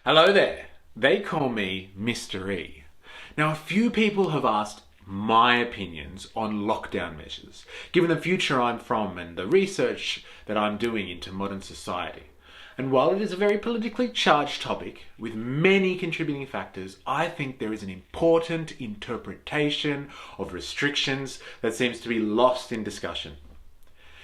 Hello there. They call me Mr. E. Now, a few people have asked my opinions on lockdown measures, given the future I'm from and the research that I'm doing into modern society. And while it is a very politically charged topic with many contributing factors, I think there is an important interpretation of restrictions that seems to be lost in discussion.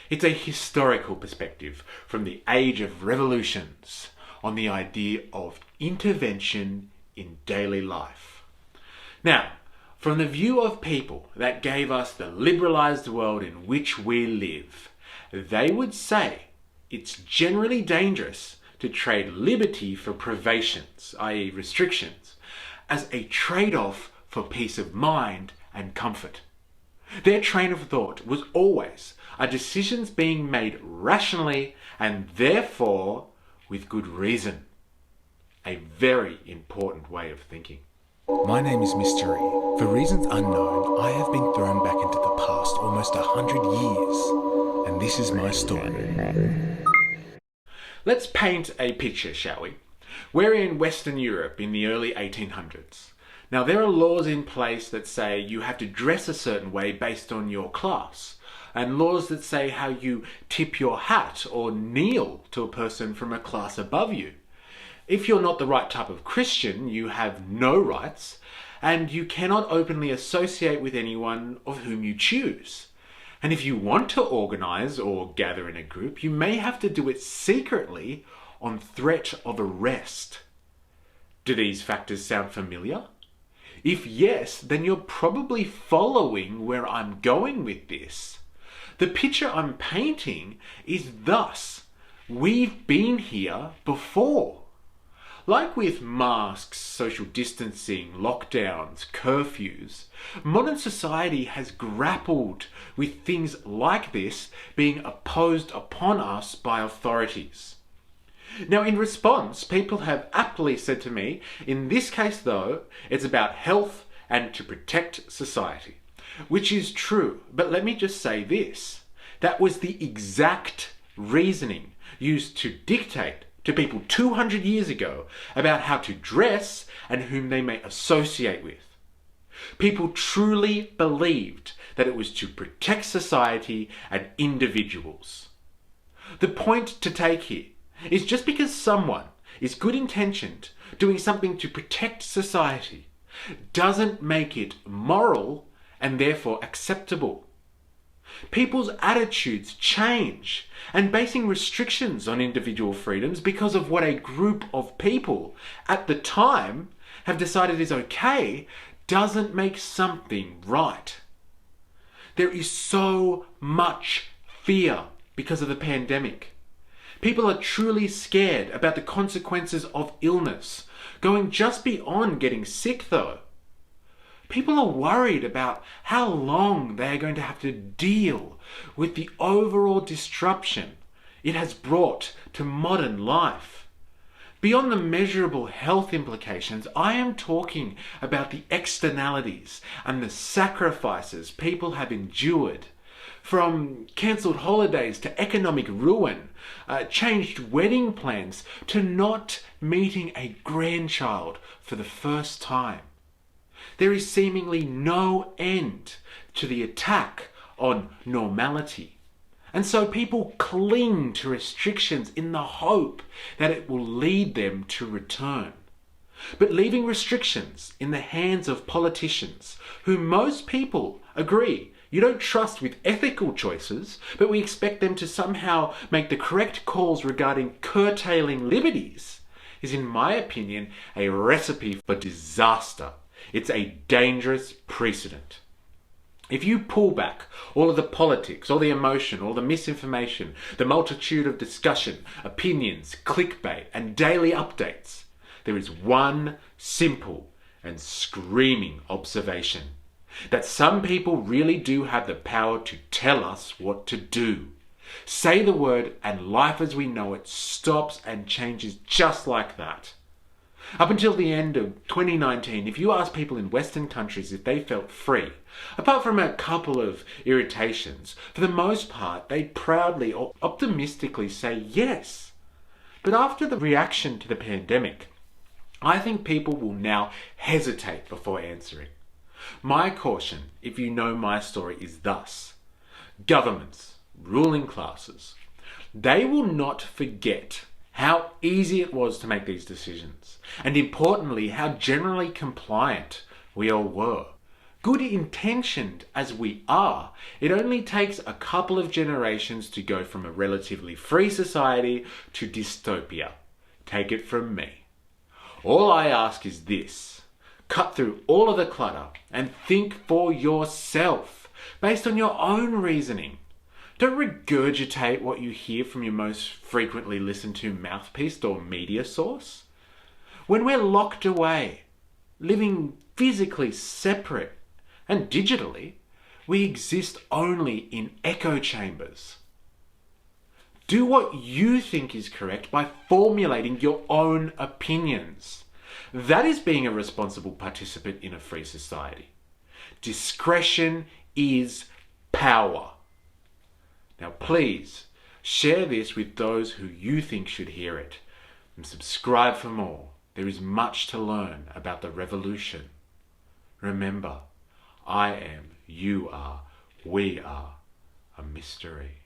It's a historical perspective from the age of revolutions on the idea of intervention in daily life. Now, from the view of people that gave us the liberalized world in which we live, they would say it's generally dangerous to trade liberty for privations, i.e. restrictions, as a trade-off for peace of mind and comfort. Their train of thought was always, are decisions being made rationally and therefore with good reason? A very important way of thinking. My name is Mystery. For reasons unknown, I have been thrown back into the past almost 100 years, and this is my story. Let's paint a picture, shall we? We're in Western Europe in the early 1800s. Now, there are laws in place that say you have to dress a certain way based on your class, and laws that say how you tip your hat or kneel to a person from a class above you. If you're not the right type of Christian, you have no rights, and you cannot openly associate with anyone of whom you choose. And if you want to organize or gather in a group, you may have to do it secretly on threat of arrest. Do these factors sound familiar? If yes, then you're probably following where I'm going with this. The picture I'm painting is thus: we've been here before. Like with masks, social distancing, lockdowns, curfews, modern society has grappled with things like this being imposed upon us by authorities. Now, in response, people have aptly said to me, in this case though, it's about health and to protect society. Which is true, but let me just say this. That was the exact reasoning used to dictate to people 200 years ago about how to dress and whom they may associate with. People truly believed that it was to protect society and individuals. The point to take here is just because someone is good-intentioned doing something to protect society doesn't make it moral and therefore acceptable. People's attitudes change, and basing restrictions on individual freedoms because of what a group of people at the time have decided is okay doesn't make something right. There is so much fear because of the pandemic. People are truly scared about the consequences of illness, going just beyond getting sick though. People are worried about how long they are going to have to deal with the overall disruption it has brought to modern life. Beyond the measurable health implications, I am talking about the externalities and the sacrifices people have endured. From cancelled holidays to economic ruin, changed wedding plans to not meeting a grandchild for the first time. There is seemingly no end to the attack on normality. And so people cling to restrictions in the hope that it will lead them to return. But leaving restrictions in the hands of politicians, who most people agree you don't trust with ethical choices, but we expect them to somehow make the correct calls regarding curtailing liberties, is in my opinion a recipe for disaster. It's a dangerous precedent. If you pull back all of the politics, all the emotion, all the misinformation, the multitude of discussion, opinions, clickbait, and daily updates, there is one simple and screaming observation: that some people really do have the power to tell us what to do. Say the word and life as we know it stops and changes just like that. Up until the end of 2019, if you ask people in Western countries if they felt free, apart from a couple of irritations, for the most part, they proudly or optimistically say yes. But after the reaction to the pandemic, I think people will now hesitate before answering. My caution, if you know my story, is thus. Governments, ruling classes, they will not forget how easy it was to make these decisions, and importantly, how generally compliant we all were. Good intentioned as we are, it only takes a couple of generations to go from a relatively free society to dystopia. Take it from me. All I ask is this: cut through all of the clutter and think for yourself, based on your own reasoning. Don't regurgitate what you hear from your most frequently listened to mouthpiece or media source. When we're locked away, living physically separate and digitally, we exist only in echo chambers. Do what you think is correct by formulating your own opinions. That is being a responsible participant in a free society. Discretion is power. Now please, share this with those who you think should hear it. And subscribe for more. There is much to learn about the revolution. Remember, I am, you are, we are a mystery.